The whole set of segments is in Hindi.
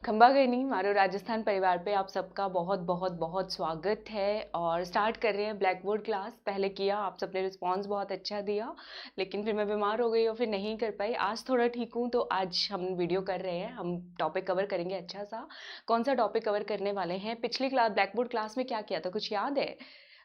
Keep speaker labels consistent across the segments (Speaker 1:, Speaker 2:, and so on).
Speaker 1: खंबा गईनी मारो राजस्थान परिवार पे आप सबका बहुत बहुत बहुत स्वागत है। और स्टार्ट कर रहे हैं ब्लैक बोर्ड क्लास। पहले किया, आप सबने रिस्पांस बहुत अच्छा दिया, लेकिन फिर मैं बीमार हो गई और फिर नहीं कर पाई। आज थोड़ा ठीक हूँ तो आज हम वीडियो कर रहे हैं। हम टॉपिक कवर करेंगे अच्छा सा। कौन सा टॉपिक कवर करने वाले हैं? पिछली क्लास ब्लैक बोर्ड क्लास में क्या किया था, कुछ याद है?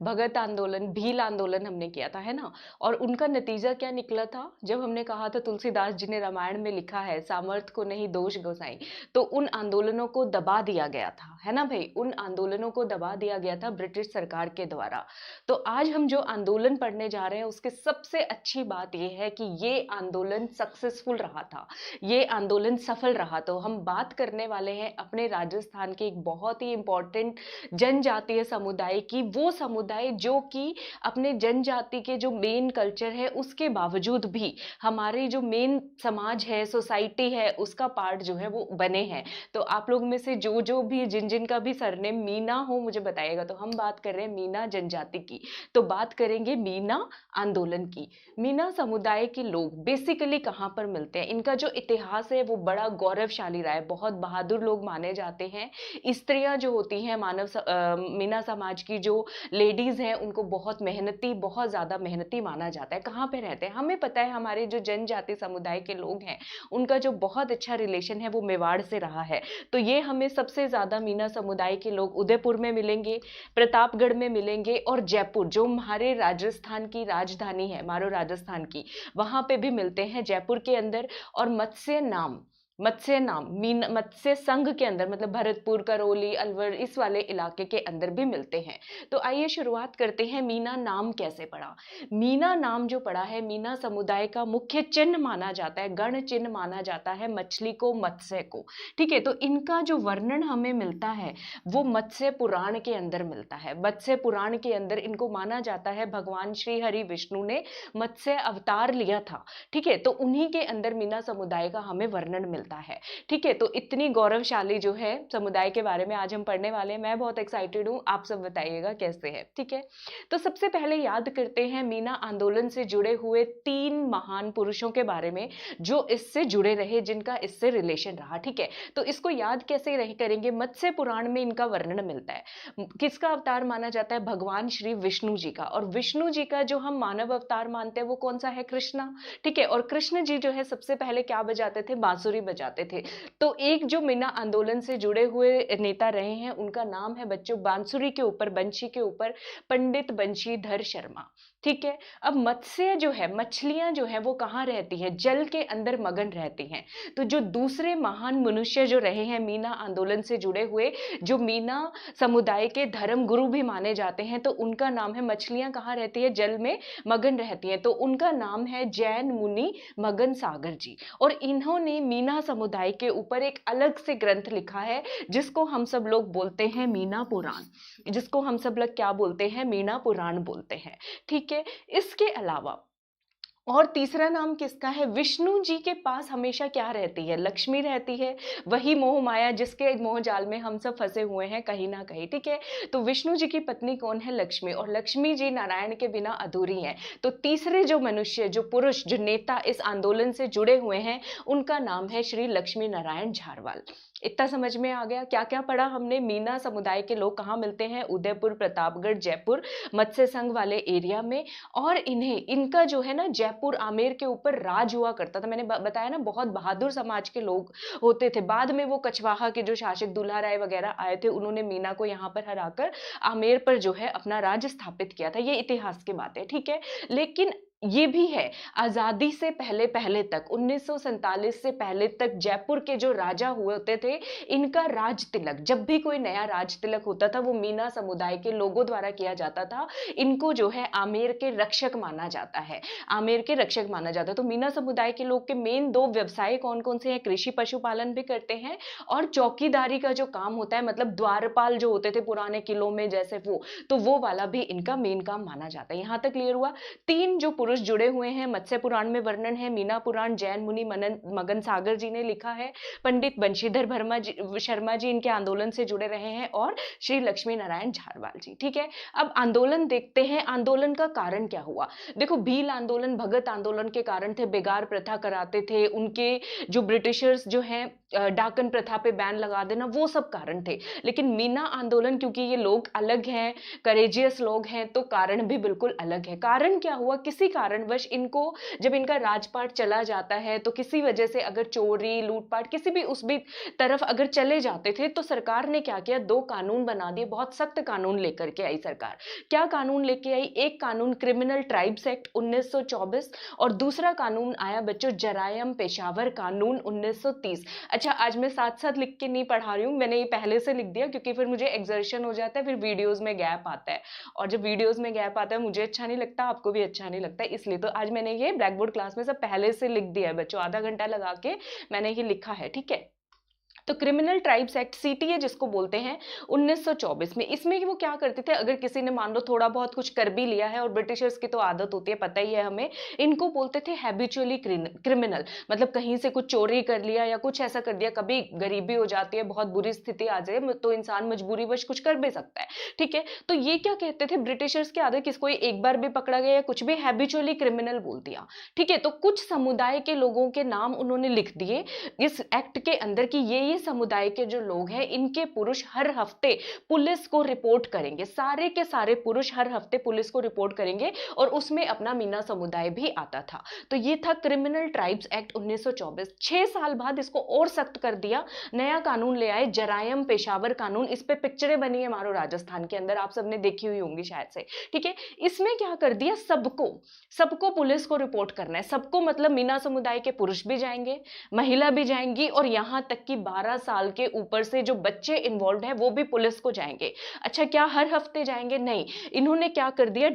Speaker 1: भगत आंदोलन, भील आंदोलन हमने किया था, है ना? और उनका नतीजा क्या निकला था? जब हमने कहा था तुलसीदास जी ने रामायण में लिखा है सामर्थ्य को नहीं दोष गोसाई, तो उन आंदोलनों को दबा दिया गया था, है ना भाई? उन आंदोलनों को दबा दिया गया था ब्रिटिश सरकार के द्वारा। तो आज हम जो आंदोलन पढ़ने जा रहे हैं उसके सबसे अच्छी बात यह है कि ये आंदोलन सक्सेसफुल रहा था, ये आंदोलन सफल रहा। तो हम बात करने वाले हैं अपने राजस्थान के एक बहुत ही इंपॉर्टेंट जनजातीय समुदाय की। वो समुदाय जो कि अपने जनजाति के जो मेन कल्चर है उसके बावजूद भी हमारे जो मेन समाज है, सोसाइटी है, उसका पार्ट जो है वो बने हैं। तो आप लोग में से जो जो भी जिन जिन का भी सरनेम मीना हो मुझे बताइएगा। तो हम बात कर रहे हैं मीना जनजाति की, तो बात करेंगे मीना आंदोलन की। मीना समुदाय के लोग बेसिकली कहाँ पर मिलते हैं? इनका जो इतिहास है वो बड़ा गौरवशाली रहा है, बहुत बहादुर लोग माने जाते हैं। स्त्रियां जो होती हैं मीना समाज की जो लेडीज हैं उनको बहुत मेहनती, बहुत ज्यादा मेहनती माना जाता है। कहाँ पे रहते हैं हमें पता है, हमारे जो जनजाति समुदाय के लोग हैं उनका जो बहुत अच्छा रिलेशन है वो मेवाड़ से रहा है। तो ये हमें सबसे ज्यादा मीना समुदाय के लोग उदयपुर में मिलेंगे, प्रतापगढ़ में मिलेंगे, और जयपुर जो हमारे राजस्थान की राजधानी है, मारो राजस्थान की, वहां पे भी मिलते हैं जयपुर के अंदर। और मत्स्य नाम मीन मत्स्य संघ के अंदर, मतलब भरतपुर, करौली, अलवर, इस वाले इलाके के अंदर भी मिलते हैं। तो आइए शुरुआत करते हैं। मीना नाम कैसे पड़ा? मीना नाम जो पड़ा है, मीना समुदाय का मुख्य चिन्ह माना जाता है, गण चिन्ह माना जाता है मछली को, मत्स्य को। ठीक है, तो इनका जो वर्णन हमें मिलता है वो मत्स्य पुराण के अंदर मिलता है। मत्स्य पुराण के अंदर इनको माना जाता है भगवान श्री हरि विष्णु ने मत्स्य अवतार लिया था। ठीक है, तो उन्हीं के अंदर मीना समुदाय का हमें वर्णन मिलता है। ठीक है, तो इतनी गौरवशाली जो है समुदाय के बारे में आज हम पढ़ने वाले हैं। मैं बहुत एक्साइटेड हूं, आप सब बताइएगा कैसे है। ठीक है, तो सबसे पहले याद करते हैं मीना आंदोलन से जुड़े हुए 3 महान पुरुषों के बारे में जो इससे जुड़े रहे, जिनका इससे रिलेशन रहा। ठीक है, तो इसको याद कैसे करेंगे? मत्स्य पुराण में इनका वर्णन मिलता है। किसका अवतार माना जाता है? भगवान श्री विष्णु जी का। और विष्णु जी का जो हम मानव अवतार मानते हैं वो कौन सा है? कृष्णा। ठीक है, और कृष्ण जी जो है सबसे पहले क्या बजाते थे? बांसुरी बजाते थे। तो एक जो मीना आंदोलन से जुड़े हुए नेता रहे हैं उनका नाम है बच्चों, बांसुरी के ऊपर, बंशी के ऊपर, पंडित बंशीधर शर्मा। ठीक है, अब मत्स्य जो है, मछलियां जो है वो कहाँ रहती है? जल के अंदर मगन रहती हैं। तो जो दूसरे महान मनुष्य जो रहे हैं मीना आंदोलन से जुड़े हुए, जो मीना समुदाय के धर्म गुरु भी माने जाते हैं, तो उनका नाम है, मछलियां कहाँ रहती है? जल में मगन रहती हैं, तो उनका नाम है जैन मुनि मगन सागर जी। और इन्होंने मीना समुदाय के ऊपर एक अलग से ग्रंथ लिखा है जिसको हम सब लोग बोलते हैं मीना पुराण, जिसको हम सब लोग क्या बोलते हैं? मीना पुराण बोलते हैं। ठीक है, इसके अलावा और तीसरा नाम किसका है? विष्णु जी के पास हमेशा क्या रहती है? लक्ष्मी रहती है, वही मोह माया जिसके मोह जाल में हम सब फंसे हुए हैं कहीं ना कहीं। ठीक है, तो विष्णु जी की पत्नी कौन है? लक्ष्मी। और लक्ष्मी जी नारायण के बिना अधूरी हैं। तो तीसरे जो मनुष्य, जो पुरुष, जो नेता इस आंदोलन से जुड़े हुए हैं उनका नाम है श्री लक्ष्मी नारायण झारवाल। इतना समझ में आ गया? क्या क्या पढ़ा हमने? मीना समुदाय के लोग कहाँ मिलते हैं? उदयपुर, प्रतापगढ़, जयपुर, मत्स्य संघ वाले एरिया में। और इनका जो है ना, जयपुर आमेर के ऊपर राज हुआ करता था। मैंने बताया ना, बहुत बहादुर समाज के लोग होते थे। बाद में वो कछवाहा के जो शासक दुल्हा राय वगैरह आए थे, उन्होंने मीना को यहाँ पर हराकर आमेर पर जो है अपना राज स्थापित किया था। ये इतिहास की बात है। ठीक है, लेकिन ये भी है, आजादी से पहले पहले तक, 1947 से पहले तक जयपुर के जो राजा हुए होते थे, इनका राज तिलक, जब भी कोई नया राज तिलक होता था वो मीना समुदाय के लोगों द्वारा किया जाता था। इनको जो है आमेर के रक्षक माना जाता है, आमेर के रक्षक माना जाता है। तो मीना समुदाय के लोग के मेन 2 व्यवसाय कौन कौन से हैं? कृषि पशुपालन भी करते हैं और चौकीदारी का जो काम होता है, मतलब द्वारपाल जो होते थे पुराने किलों में जैसे, वो तो वो वाला भी इनका मेन काम माना जाता है। यहां तक क्लियर हुआ? 3 जो पुरुष पुरुष जुड़े हुए हैं। मत्स्य पुराण में वर्णन है, मीना पुराण जैन मुनि मगन सागर जी ने लिखा है, पंडित बंशीधर शर्मा जी इनके आंदोलन से जुड़े रहे हैं, और श्री लक्ष्मी नारायण झारवाल जी। ठीक है, अब आंदोलन देखते हैं, आंदोलन का कारण क्या हुआ। देखो, भील आंदोलन, भगत आंदोलन के कारण थे, बेगार प्रथा कराते थे, उनके जो ब्रिटिशर्स जो हैं डाकन प्रथा पे बैन लगा देना, वो सब कारण थे। लेकिन मीना आंदोलन, क्योंकि ये लोग अलग हैं, करेजियस लोग हैं, तो कारण भी बिल्कुल अलग है। कारण क्या हुआ, किसी कारणवश इनको, जब इनका राजपाट चला जाता है तो किसी वजह से अगर चोरी लूटपाट किसी भी उस भी तरफ अगर चले जाते थे, तो सरकार ने क्या किया, दो कानून बना दिए, बहुत सख्त कानून लेकर के आई सरकार। क्या कानून लेके आई, एक कानून क्रिमिनल ट्राइब्स एक्ट 1924, और दूसरा कानून आया बच्चों जरायम पेशावर कानून 1930। अच्छा, आज मैं साथ साथ लिख के नहीं पढ़ा रही हूँ, मैंने ये पहले से लिख दिया, क्योंकि फिर मुझे एक्सर्शन हो जाता है, फिर वीडियोस में गैप आता है, और जब वीडियोस में गैप आता है मुझे अच्छा नहीं लगता, आपको भी अच्छा नहीं लगता, इसलिए तो आज मैंने ये ब्लैक बोर्ड क्लास में सब पहले से लिख दिया है बच्चों, आधा घंटा लगा के मैंने ये लिखा है। ठीक है, तो क्रिमिनल ट्राइब्स एक्ट, सीटीए जिसको बोलते हैं, 1924 में, इसमें वो क्या करते थे, अगर किसी ने मान लो थोड़ा बहुत कुछ कर भी लिया है, और ब्रिटिशर्स की तो आदत होती है, पता ही है हमें, इनको बोलते थे हैबिचुअली क्रिमिनल, मतलब कहीं से कुछ चोरी कर लिया या कुछ ऐसा कर दिया, कभी गरीबी हो जाती है, बहुत बुरी स्थिति आ जाए, तो इंसान मजबूरीवश कुछ कर भी सकता है। ठीक है, तो ये क्या कहते थे, ब्रिटिशर्स की आदत, किसको एक बार भी पकड़ा गया या कुछ भी, हैबिचुअली क्रिमिनल बोल दिया। ठीक है, तो कुछ समुदाय के लोगों के नाम उन्होंने लिख दिए इस एक्ट के अंदर कि ये समुदाय के जो लोग हैं, इनके पुरुष हर हफ्ते पुलिस को रिपोर्ट करेंगे, सारे के सारे पुरुष हर हफ्ते पुलिस को रिपोर्ट करेंगे, और उसमें अपना मीना समुदाय भी आता था। तो ये था क्रिमिनल ट्राइब्स एक्ट 1924। 6 साल बाद इसको और सख्त कर दिया, नया कानून ले आए जरायम पेशावर कानून, इस पे पिक्चरें बनी है मारो राजस्थान के अंदर, आप सबने देखी हुई होंगी शायद से। ठीक है, इसमें क्या कर दिया, सबको पुलिस को रिपोर्ट करना है, सबको, मतलब मीना समुदाय के पुरुष भी जाएंगे, महिला भी जाएंगी, और यहां तक कि 12 साल के ऊपर से जो बच्चे इन्वॉल्व हैं वो भी पुलिस को जाएंगे। अच्छा, क्या हर हफ्ते जाएंगे, नहीं, इन्होंने क्या कर दिया,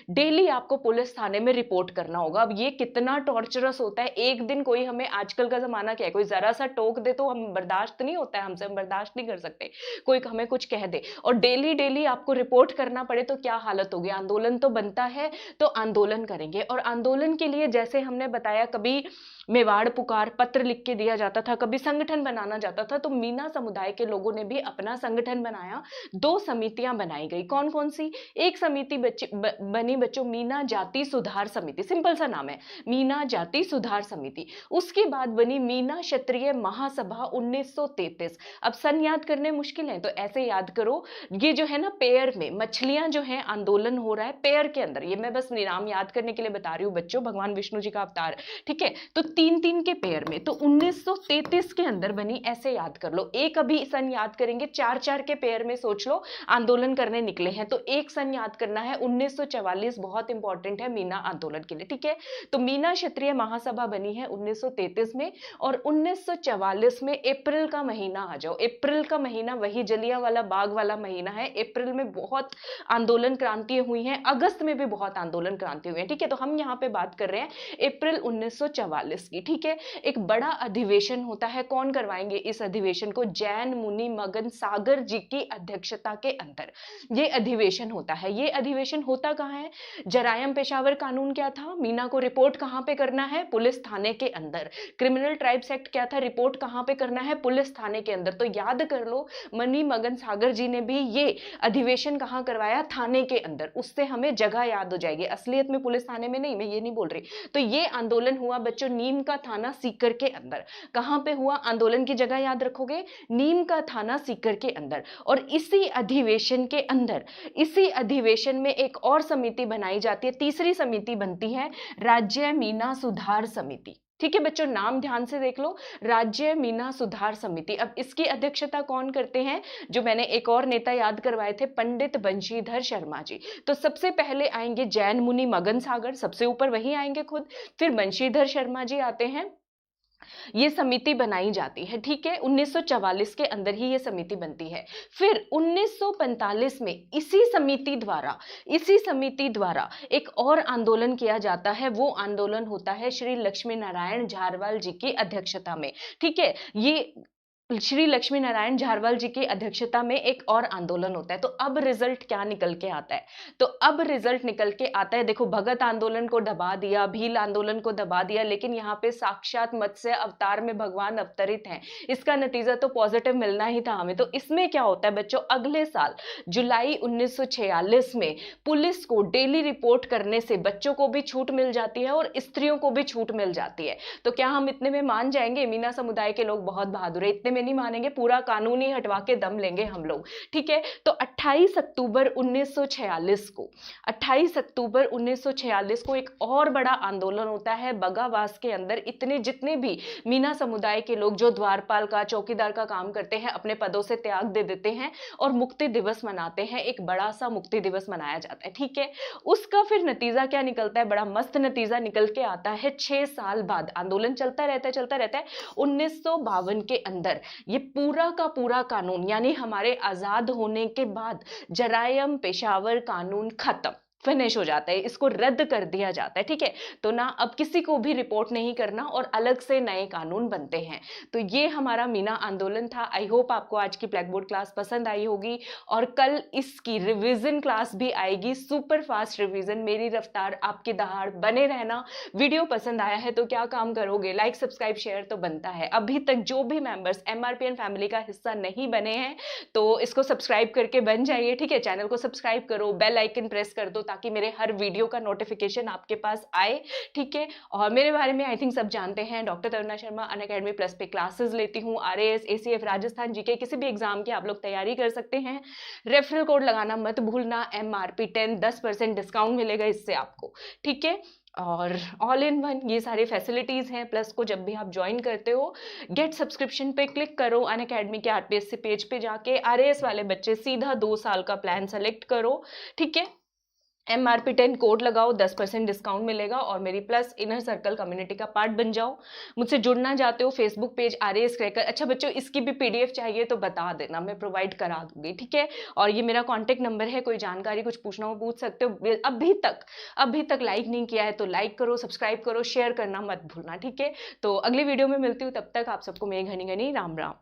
Speaker 1: डेली आपको पुलिस थाने में रिपोर्ट करना होगा। अब ये कितना टॉर्चरस होता है, एक दिन कोई हमें, आजकल का जमाना क्या है, कोई जरा सा टोक दे तो हम बर्दाश्त नहीं होता है, हमसे हम बर्दाश्त नहीं कर सकते, कोई हमें कुछ कह दे, और डेली आपको रिपोर्ट करना पड़े, तो क्या हालत होगी। आंदोलन तो बनता है, तो आंदोलन करेंगे, और आंदोलन के लिए जैसे हमने बताया, कभी मेवाड़ पुकार पत्र लिख के दिया जाता था, कभी संगठन बनाना जाता था, तो मीना समुदाय के लोगों ने भी अपना संगठन बनाया, 2 समितियां बनाई गई। कौन कौन सी, एक समिति बनी बच्चों मीना जाति सुधार समिति, सिंपल सा नाम है, मीना जाति सुधार समिति। उसके बाद बनी मीना क्षत्रिय महासभा 1933। अब सन याद करने मुश्किल है, तो ऐसे याद करो, ये जो है ना, पेयर में मछलियां जो है, आंदोलन हो रहा है पेयर के अंदर, ये मैं बस नाम याद करने के लिए बता रही हूँ बच्चों, भगवान विष्णु जी का अवतार। ठीक है, तो 3-3 के पेयर में, तो 1933 के अंदर बनी, ऐसे याद कर लो। एक अभी सन याद करेंगे, 4-4 के पेयर में सोच लो आंदोलन करने निकले हैं, तो एक सन याद करना है 1944, बहुत इंपॉर्टेंट है मीना आंदोलन के लिए। ठीक है, तो मीना क्षत्रिय महासभा बनी है 1933 में, और 1944 में अप्रैल का महीना आ जाओ, अप्रैल का महीना वही जलियांवाला बाग वाला महीना है। अप्रैल में बहुत आंदोलन क्रांतियां हुई हैं, अगस्त में भी बहुत आंदोलन क्रांति हुई है। ठीक है, तो हम यहाँ पे बात कर रहे हैं अप्रैल 1944 की। ठीक है, एक बड़ा अधिवेशन होता है, कौन करवाएंगे इस अधिवेशन को, जैन मुनि मगन सागर जी की अध्यक्षता के अंदर ये अधिवेशन होता है। ये अधिवेशन होता कहाँ है, जरायम पेशावर कानून क्या था, मीना को रिपोर्ट कहाँ पे करना है, पुलिस थाने के अंदर। क्रिमिनल ट्राइब्स एक्ट क्या था, रिपोर्ट कहाँ पे करना है, पुलिस थाने के अंदर। तो याद कर लो, मनी मगन सागर जी ने भी ये अधिवेशन कहाँ करवाया, थाने के अंदर, उससे हमें जगह याद हो जाएगी, असलियत में पुलिस थाने में नहीं, मैं ये नहीं बोल रही। तो ये आंदोलन हुआ बच्चों नीम का थाना सीकर के अंदर। कहां पे हुआ, आंदोलन की जगह याद रखोगे, नीम का थाना सीकर के अंदर। और इसी अधिवेशन के अंदर, इसी अधिवेशन में एक और समिति बनाई जाती है, तीसरी समिति बनती है राज्य मीना सुधार समिति। ठीक है बच्चों, नाम ध्यान से देख लो, राज्य मीना सुधार समिति। अब इसकी अध्यक्षता कौन करते हैं, जो मैंने एक और नेता याद करवाए थे, पंडित बंशीधर शर्मा जी। तो सबसे पहले आएंगे जैन मुनि मगन सागर, सबसे ऊपर वही आएंगे खुद, फिर बंशीधर शर्मा जी आते हैं, ये समिति बनाई जाती है। ठीक है, 1944 के अंदर ही ये समिति बनती है। फिर 1945 में इसी समिति द्वारा एक और आंदोलन किया जाता है, वो आंदोलन होता है श्री लक्ष्मी नारायण झारवाल जी की अध्यक्षता में। ठीक है, ये श्री लक्ष्मी नारायण झारवाल जी की अध्यक्षता में एक और आंदोलन होता है। तो अब रिजल्ट क्या निकल के आता है? तो अब रिजल्ट निकल के आता है, देखो भगत आंदोलन को दबा दिया, भील आंदोलन को दबा दिया, लेकिन यहाँ पे साक्षात मत्स्य अवतार में भगवान अवतरित हैं। इसका नतीजा तो पॉजिटिव मिलना ही था हमें। तो इसमें क्या होता है बच्चों, अगले साल जुलाई 1946 में पुलिस को डेली रिपोर्ट करने से बच्चों को भी छूट मिल जाती है और स्त्रियों को भी छूट मिल जाती है। तो क्या हम इतने में मान जाएंगे? मीना समुदाय के लोग बहुत बहादुर है, इतने में नहीं मानेंगे, पूरा कानून ही हटवा के दम लेंगे हम लोग, ठीक है। तो 28 अक्टूबर 1946 को 28 अक्टूबर 1946 को एक और बड़ा आंदोलन होता है बगावास के अंदर। इतने जितने भी मीना समुदाय के लोग जो द्वारपाल का, चौकीदार का काम करते हैं, अपने पदों से त्याग दे देते हैं और मुक्ति दिवस मनाते हैं। एक बड़ा सा मुक्ति दिवस मनाया जाता है, ठीक है। उसका फिर नतीजा क्या निकलता है? बड़ा मस्त नतीजा निकल के आता है। 6 साल बाद आंदोलन चलता रहता है 1952 के अंदर ये पूरा का पूरा कानून, यानी हमारे आजाद होने के बाद जरायम पेशावर कानून खत्म, फिनिश हो जाता है, इसको रद्द कर दिया जाता है, ठीक है। तो ना अब किसी को भी रिपोर्ट नहीं करना और अलग से नए कानून बनते हैं। तो ये हमारा मीना आंदोलन था। आई होप आपको आज की ब्लैक बोर्ड क्लास पसंद आई होगी और कल इसकी रिवीजन क्लास भी आएगी, सुपर फास्ट रिवीजन, मेरी रफ्तार आपकी दहाड़। बने रहना। वीडियो पसंद आया है तो क्या काम करोगे? लाइक सब्सक्राइब शेयर तो बनता है। अभी तक जो भी मेंबर्स MRPN फैमिली का हिस्सा नहीं बने हैं तो इसको सब्सक्राइब करके बन जाइए, ठीक है। चैनल को सब्सक्राइब करो, बेल आइकन प्रेस कर दो ताकि मेरे हर वीडियो का नोटिफिकेशन आपके पास आए, ठीक है। और मेरे बारे में आई थिंक सब जानते हैं, doctor Taruna Sharma Unacademy plus पे क्लासेस लेती हूँ। RAS, ACF, राजस्थान जीके किसी भी एग्जाम की आप लोग तैयारी कर सकते हैं। रेफरल कोड लगाना मत भूलना, MRP10 10% डिस्काउंट मिलेगा इससे आपको, ठीक है। और ऑल इन वन ये सारी फैसिलिटीज हैं। प्लस को जब भी आप ज्वाइन करते हो गेट सब्सक्रिप्शन पे क्लिक करो, अनअकैडमी के RPSC पेज पे जाके RAS वाले बच्चे सीधा 2 साल का प्लान सेलेक्ट करो, ठीक है। MRP10 कोड लगाओ, 10% डिस्काउंट मिलेगा और मेरी प्लस इनर सर्कल कम्युनिटी का पार्ट बन जाओ। मुझसे जुड़ना चाहते हो, फेसबुक पेज RAS क्रैकर। अच्छा बच्चों, इसकी भी PDF चाहिए तो बता देना, मैं प्रोवाइड करा दूंगी, ठीक है। और ये मेरा कॉन्टेक्ट नंबर है, कोई जानकारी कुछ पूछना हो पूछ सकते हो। अभी तक लाइक नहीं किया है तो लाइक करो, सब्सक्राइब करो, शेयर करना मत भूलना, ठीक है। तो अगली वीडियो में मिलती हूँ, तब तक आप सबको मेरी घनी घनी राम राम।